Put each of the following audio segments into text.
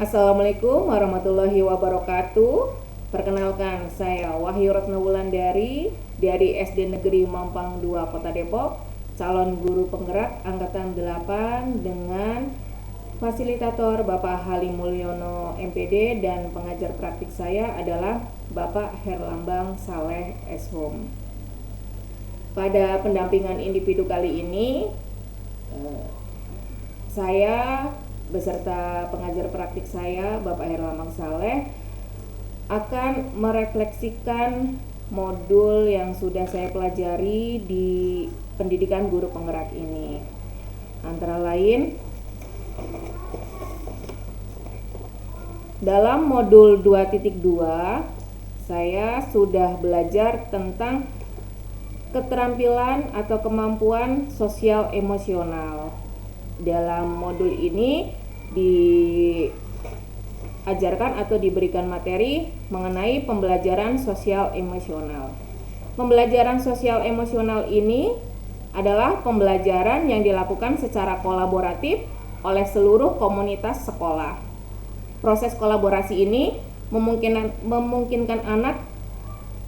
Assalamualaikum warahmatullahi wabarakatuh. Perkenalkan, saya Wahyu Retno Wulandari dari SD Negeri Mampang 2 Kota Depok, calon guru penggerak angkatan 8 dengan fasilitator Bapak Halim Mulyono MPD, dan pengajar praktik saya adalah Bapak Herlambang Saleh Eshom. Pada pendampingan individu kali ini, saya beserta pengajar praktik saya, Bapak Herlambang Saleh, akan merefleksikan modul yang sudah saya pelajari di pendidikan guru penggerak ini. Antara lain, dalam modul 2.2, saya sudah belajar tentang keterampilan atau kemampuan sosial emosional. Dalam modul ini diajarkan atau diberikan materi mengenai pembelajaran sosial emosional. Pembelajaran sosial emosional ini adalah pembelajaran yang dilakukan secara kolaboratif oleh seluruh komunitas sekolah. Proses kolaborasi ini memungkinkan anak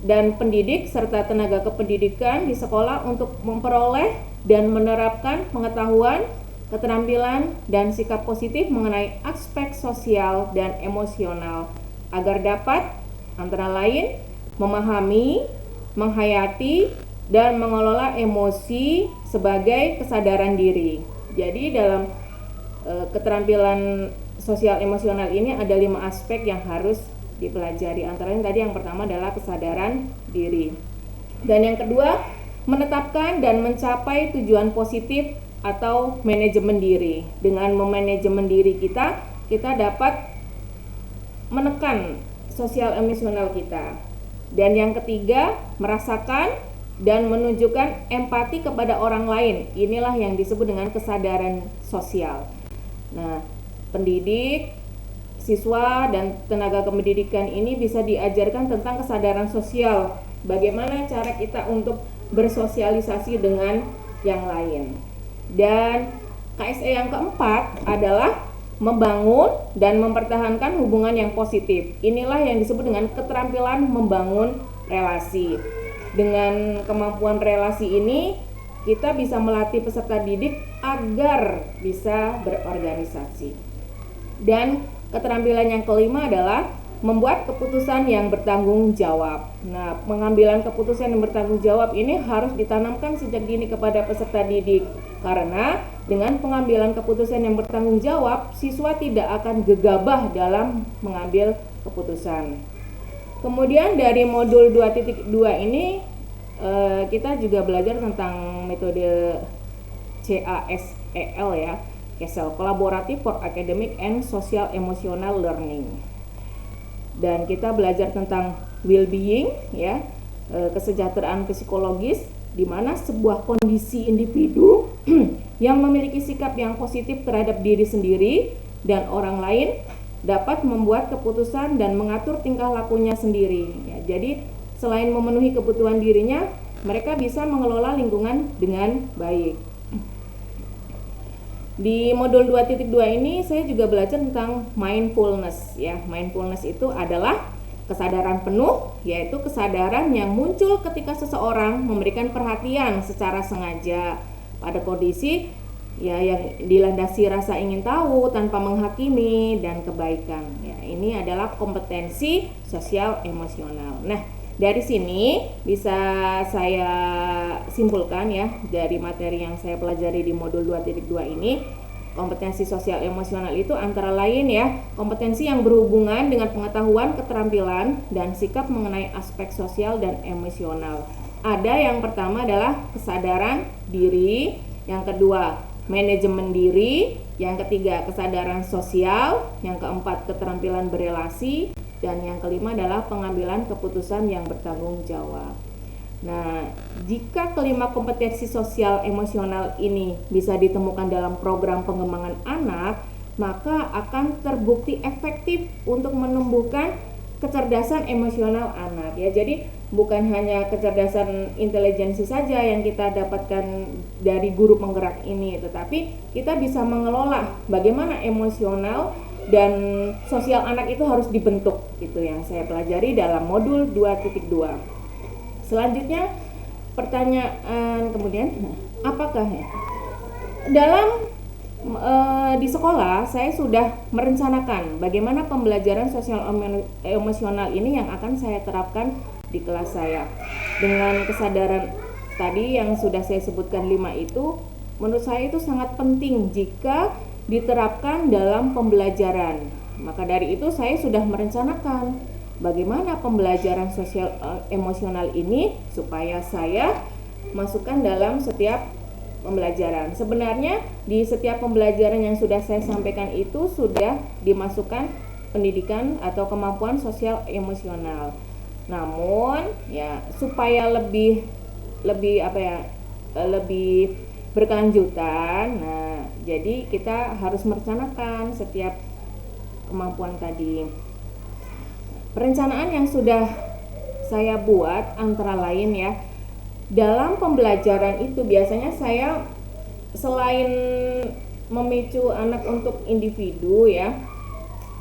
dan pendidik serta tenaga kependidikan di sekolah untuk memperoleh dan menerapkan pengetahuan, keterampilan, dan sikap positif mengenai aspek sosial dan emosional agar dapat antara lain memahami, menghayati, dan mengelola emosi sebagai kesadaran diri. Jadi dalam keterampilan sosial emosional ini ada 5 aspek yang harus dipelajari. Antara lain tadi yang pertama adalah kesadaran diri. Dan yang kedua, menetapkan dan mencapai tujuan positif atau manajemen diri. Dengan memanajemen diri kita dapat menekan sosial emosional kita. Dan yang ketiga, merasakan dan menunjukkan empati kepada orang lain. Inilah yang disebut dengan kesadaran sosial. Nah, pendidik, siswa, dan tenaga kependidikan ini bisa diajarkan tentang kesadaran sosial. Bagaimana cara kita untuk bersosialisasi dengan yang lain. Dan KSE yang keempat adalah membangun dan mempertahankan hubungan yang positif. Inilah yang disebut dengan keterampilan membangun relasi. Dengan kemampuan relasi ini, kita bisa melatih peserta didik agar bisa berorganisasi. Dan keterampilan yang kelima adalah membuat keputusan yang bertanggung jawab. Nah, pengambilan keputusan yang bertanggung jawab ini harus ditanamkan sejak dini kepada peserta didik, karena dengan pengambilan keputusan yang bertanggung jawab, siswa tidak akan gegabah dalam mengambil keputusan. Kemudian dari modul 2.2 ini kita juga belajar tentang metode CASEL ya, CASEL, Collaborative for Academic and Social Emotional Learning. Dan kita belajar tentang well-being ya, kesejahteraan psikologis, di mana sebuah kondisi individu yang memiliki sikap yang positif terhadap diri sendiri dan orang lain dapat membuat keputusan dan mengatur tingkah lakunya sendiri ya. Jadi selain memenuhi kebutuhan dirinya, mereka bisa mengelola lingkungan dengan baik. Di modul 2.2 ini saya juga belajar tentang mindfulness ya. Mindfulness itu adalah kesadaran penuh, yaitu kesadaran yang muncul ketika seseorang memberikan perhatian secara sengaja pada kondisi ya yang dilandasi rasa ingin tahu tanpa menghakimi dan kebaikan. Ya, ini adalah kompetensi sosial emosional. Nah, dari sini bisa saya simpulkan ya, dari materi yang saya pelajari di modul 2.2 ini, kompetensi sosial emosional itu antara lain ya, kompetensi yang berhubungan dengan pengetahuan, keterampilan, dan sikap mengenai aspek sosial dan emosional. Ada yang pertama adalah kesadaran diri, yang kedua manajemen diri, yang ketiga kesadaran sosial, yang keempat keterampilan berelasi, dan yang kelima adalah pengambilan keputusan yang bertanggung jawab. Nah, jika kelima kompetensi sosial emosional ini bisa ditemukan dalam program pengembangan anak, maka akan terbukti efektif untuk menumbuhkan kecerdasan emosional anak ya. Jadi bukan hanya kecerdasan intelijensi saja yang kita dapatkan dari guru penggerak ini, tetapi kita bisa mengelola bagaimana emosional dan sosial anak itu harus dibentuk. Itu yang saya pelajari dalam modul 2.2. Selanjutnya pertanyaan kemudian, apakah ya dalam di sekolah saya sudah merencanakan bagaimana pembelajaran sosial emosional ini yang akan saya terapkan di kelas saya. Dengan kesadaran tadi yang sudah saya sebutkan 5 itu, menurut saya itu sangat penting jika diterapkan dalam pembelajaran. Maka dari itu saya sudah merencanakan bagaimana pembelajaran sosial emosional ini supaya saya masukkan dalam setiap pembelajaran. Sebenarnya di setiap pembelajaran yang sudah saya sampaikan itu sudah dimasukkan pendidikan atau kemampuan sosial emosional. Namun ya supaya lebih berkelanjutan. Nah, jadi kita harus merencanakan setiap kemampuan tadi. Perencanaan yang sudah saya buat antara lain ya, dalam pembelajaran itu biasanya saya selain memicu anak untuk individu ya,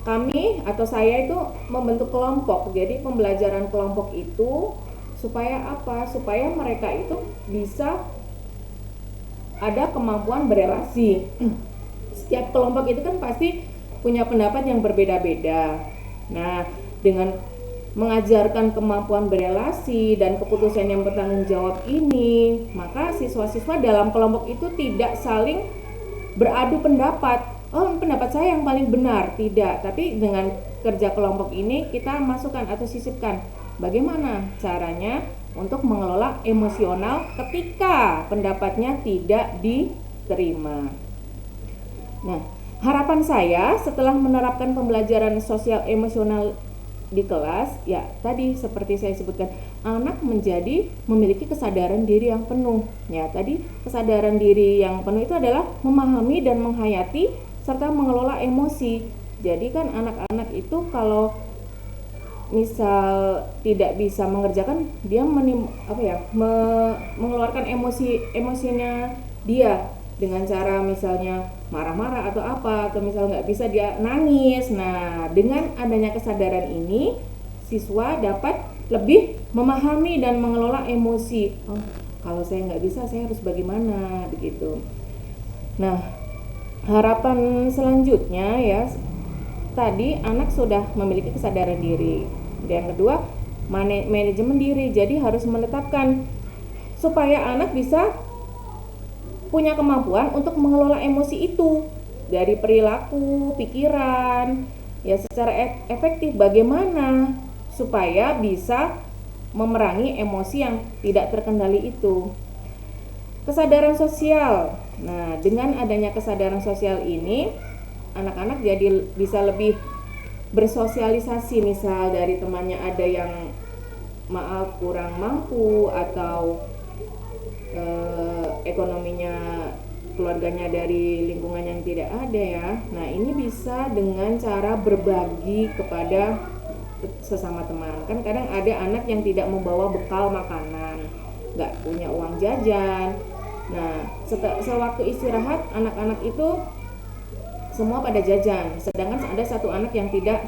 kami atau saya itu membentuk kelompok. Jadi pembelajaran kelompok itu supaya apa? Supaya mereka itu bisa ada kemampuan berelasi. Setiap kelompok itu kan pasti punya pendapat yang berbeda-beda. Nah, dengan mengajarkan kemampuan berelasi dan keputusan yang bertanggung jawab ini, maka siswa-siswa dalam kelompok itu tidak saling beradu pendapat. Oh, pendapat saya yang paling benar, tidak. Tapi dengan kerja kelompok ini kita masukkan atau sisipkan bagaimana caranya untuk mengelola emosional ketika pendapatnya tidak diterima. Nah, harapan saya setelah menerapkan pembelajaran sosial emosional di kelas, ya tadi seperti saya sebutkan, anak menjadi memiliki kesadaran diri yang penuh. Ya, tadi kesadaran diri yang penuh itu adalah memahami dan menghayati serta mengelola emosi. Jadi kan anak-anak itu kalau misal tidak bisa mengerjakan, dia mengeluarkan emosinya dia dengan cara misalnya marah-marah atau apa, atau misal nggak bisa dia nangis. Nah, dengan adanya kesadaran ini, siswa dapat lebih memahami dan mengelola emosi. Oh, kalau saya nggak bisa, saya harus bagaimana, begitu. Nah, harapan selanjutnya ya, tadi anak sudah memiliki kesadaran diri. Yang kedua, manajemen diri. Jadi harus menetapkan supaya anak bisa punya kemampuan untuk mengelola emosi itu dari perilaku, pikiran, ya secara efektif. Bagaimana supaya bisa memerangi emosi yang tidak terkendali itu. Kesadaran sosial. Nah, dengan adanya kesadaran sosial ini, anak-anak jadi bisa lebih bersosialisasi. Misal dari temannya ada yang kurang mampu atau ekonominya keluarganya dari lingkungan yang tidak ada ya. Nah, ini bisa dengan cara berbagi kepada sesama teman. Kan kadang ada anak yang tidak membawa bekal makanan, nggak punya uang jajan. Nah, sewaktu istirahat anak-anak itu semua pada jajan, sedangkan ada satu anak yang tidak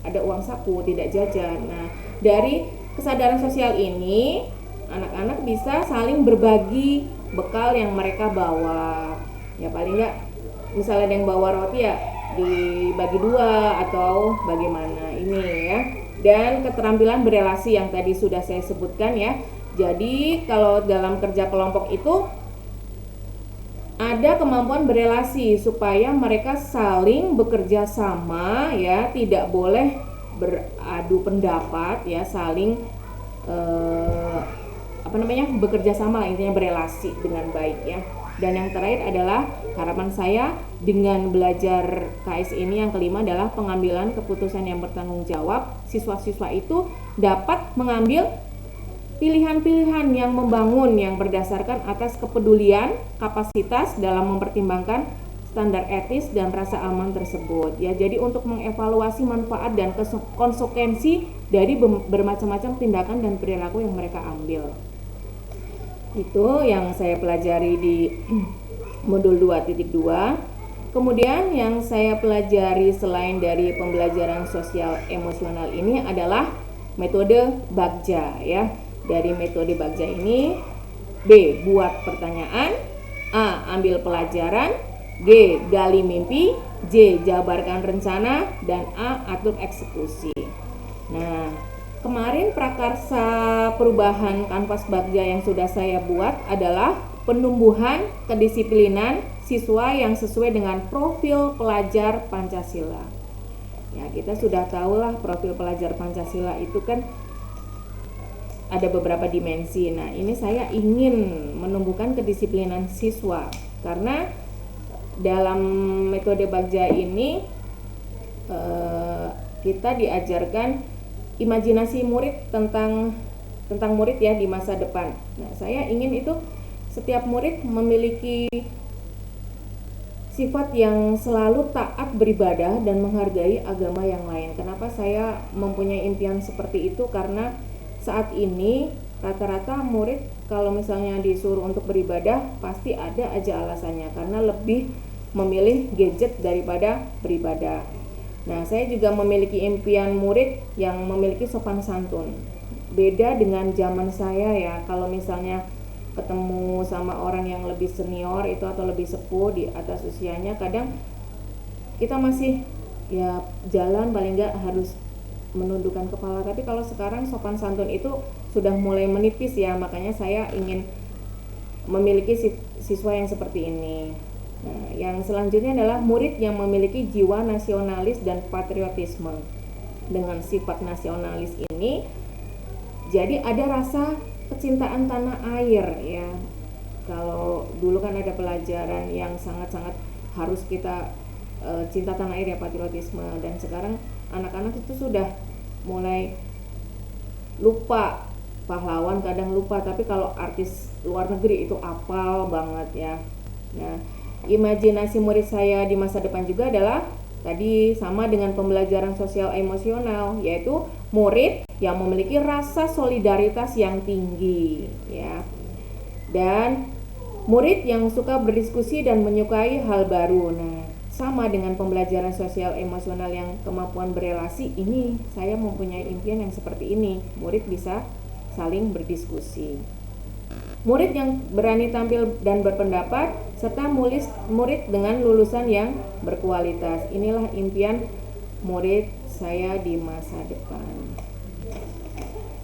ada uang saku, tidak jajan. Nah, dari kesadaran sosial ini anak-anak bisa saling berbagi bekal yang mereka bawa. Ya paling nggak misalnya ada yang bawa roti ya dibagi 2 atau bagaimana ini ya. Dan keterampilan berelasi yang tadi sudah saya sebutkan ya. Jadi kalau dalam kerja kelompok itu ada kemampuan berelasi supaya mereka saling bekerja sama ya, tidak boleh beradu pendapat ya, saling bekerja sama, intinya berelasi dengan baik ya. Dan yang terakhir adalah harapan saya dengan belajar KS ini yang kelima adalah pengambilan keputusan yang bertanggung jawab. Siswa-siswa itu dapat mengambil pilihan-pilihan yang membangun yang berdasarkan atas kepedulian, kapasitas dalam mempertimbangkan standar etis dan rasa aman tersebut. Ya, jadi untuk mengevaluasi manfaat dan konsekuensi dari bermacam-macam tindakan dan perilaku yang mereka ambil. Itu yang saya pelajari di modul 2.2. Kemudian yang saya pelajari selain dari pembelajaran sosial emosional ini adalah metode Bagja ya. Dari metode Bagja ini, B. Buat pertanyaan, A. Ambil pelajaran, G. Gali mimpi, J. Jabarkan rencana, dan A. Atur eksekusi. Nah, kemarin prakarsa perubahan kanvas Bagja yang sudah saya buat adalah penumbuhan kedisiplinan siswa yang sesuai dengan profil pelajar Pancasila. Ya, kita sudah tahulah profil pelajar Pancasila itu kan ada beberapa dimensi. Nah, ini saya ingin menumbuhkan kedisiplinan siswa karena dalam metode Bagja ini kita diajarkan imajinasi murid tentang murid ya di masa depan. Nah, saya ingin itu setiap murid memiliki sifat yang selalu taat beribadah dan menghargai agama yang lain. Kenapa saya mempunyai impian seperti itu? Karena saat ini rata-rata murid kalau misalnya disuruh untuk beribadah pasti ada aja alasannya karena lebih memilih gadget daripada beribadah. Nah, saya juga memiliki impian murid yang memiliki sopan santun. Beda dengan zaman saya ya, kalau misalnya ketemu sama orang yang lebih senior itu atau lebih sepuh di atas usianya, kadang kita masih ya jalan paling enggak harus menundukkan kepala. Tapi kalau sekarang sopan santun itu sudah mulai menipis ya, makanya saya ingin memiliki siswa yang seperti ini. Nah, yang selanjutnya adalah murid yang memiliki jiwa nasionalis dan patriotisme. Dengan sifat nasionalis ini, jadi ada rasa kecintaan tanah air ya. Kalau dulu kan ada pelajaran yang sangat-sangat harus kita cinta tanah air ya, patriotisme, dan sekarang anak-anak itu sudah mulai lupa pahlawan, kadang lupa, tapi kalau artis luar negeri itu hafal banget ya. Nah, imajinasi murid saya di masa depan juga adalah tadi sama dengan pembelajaran sosial emosional, yaitu murid yang memiliki rasa solidaritas yang tinggi ya, dan murid yang suka berdiskusi dan menyukai hal baru. Nah, sama dengan pembelajaran sosial emosional yang kemampuan berelasi, ini saya mempunyai impian yang seperti ini, murid bisa saling berdiskusi. Murid yang berani tampil dan berpendapat, serta murid dengan lulusan yang berkualitas. Inilah impian murid saya di masa depan.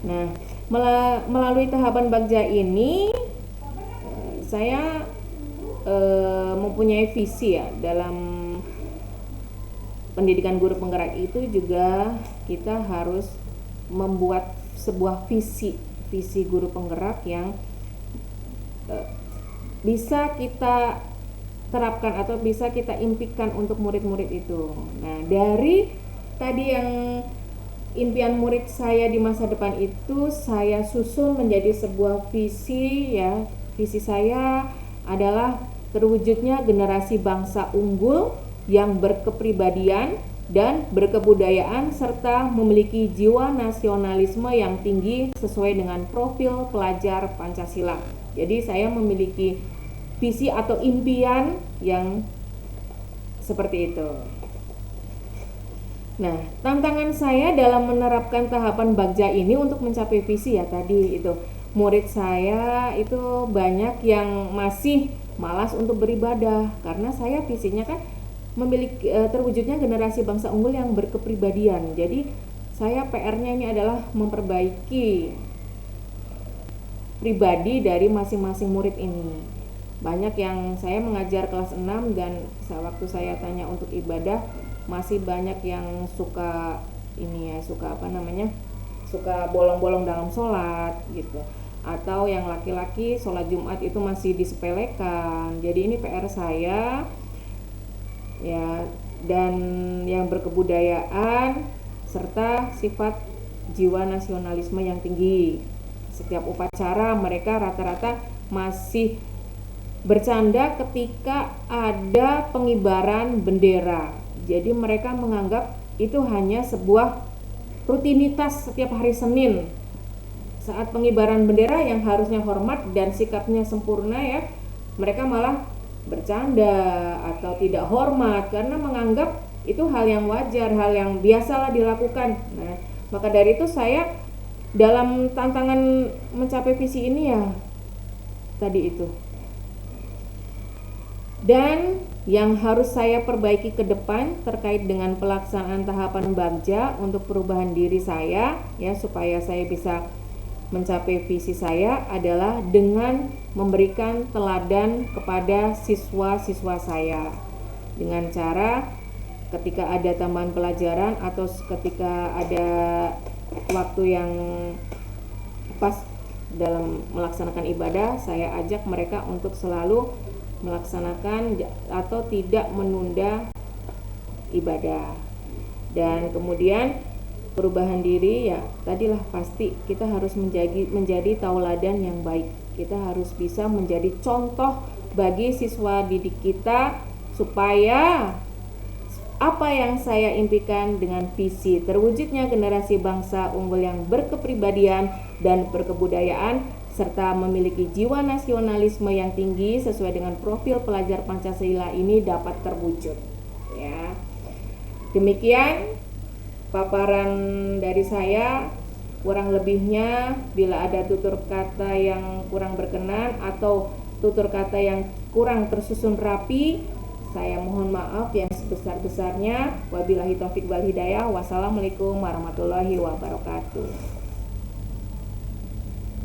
Nah, melalui tahapan Bagja ini, saya mempunyai visi ya. Dalam pendidikan guru penggerak itu juga kita harus membuat sebuah visi guru penggerak yang bisa kita terapkan atau bisa kita impikan untuk murid-murid itu. Nah, dari tadi yang impian murid saya di masa depan itu saya susun menjadi sebuah visi ya. Visi saya adalah terwujudnya generasi bangsa unggul yang berkepribadian dan berkebudayaan serta memiliki jiwa nasionalisme yang tinggi sesuai dengan profil pelajar Pancasila. Jadi saya memiliki visi atau impian yang seperti itu. Nah, tantangan saya dalam menerapkan tahapan Bagja ini untuk mencapai visi ya tadi itu. Murid saya itu banyak yang masih malas untuk beribadah karena saya visinya kan memiliki terwujudnya generasi bangsa unggul yang berkepribadian. Jadi saya PR-nya ini adalah memperbaiki pribadi dari masing-masing murid ini. Banyak yang saya mengajar kelas 6 dan waktu saya tanya untuk ibadah masih banyak yang suka ini ya, suka bolong-bolong dalam sholat gitu. Atau yang laki-laki sholat Jumat itu masih disepelekan. Jadi ini PR saya ya, dan yang berkebudayaan serta sifat jiwa nasionalisme yang tinggi. Setiap upacara mereka rata-rata masih bercanda ketika ada pengibaran bendera. Jadi mereka menganggap itu hanya sebuah rutinitas setiap hari Senin. Saat pengibaran bendera yang harusnya hormat dan sikapnya sempurna ya, mereka malah bercanda atau tidak hormat, karena menganggap itu hal yang wajar, hal yang biasalah dilakukan. Nah, maka dari itu saya dalam tantangan mencapai visi ini ya tadi itu. Dan yang harus saya perbaiki ke depan terkait dengan pelaksanaan tahapan Bagja untuk perubahan diri saya ya, supaya saya bisa mencapai visi saya adalah dengan memberikan teladan kepada siswa-siswa saya dengan cara ketika ada tambahan pelajaran atau ketika ada waktu yang pas dalam melaksanakan ibadah, saya ajak mereka untuk selalu melaksanakan atau tidak menunda ibadah. Dan kemudian perubahan diri ya tadilah, pasti kita harus menjadi tauladan yang baik. Kita harus bisa menjadi contoh bagi siswa didik kita supaya apa yang saya impikan dengan visi terwujudnya generasi bangsa unggul yang berkepribadian dan berkebudayaan serta memiliki jiwa nasionalisme yang tinggi sesuai dengan profil pelajar Pancasila ini dapat terwujud. Ya. Demikian paparan dari saya. Kurang lebihnya bila ada tutur kata yang kurang berkenan atau tutur kata yang kurang tersusun rapi, saya mohon maaf yang sebesar-besarnya. Wabillahi taufik wal hidayah. Wassalamualaikum warahmatullahi wabarakatuh.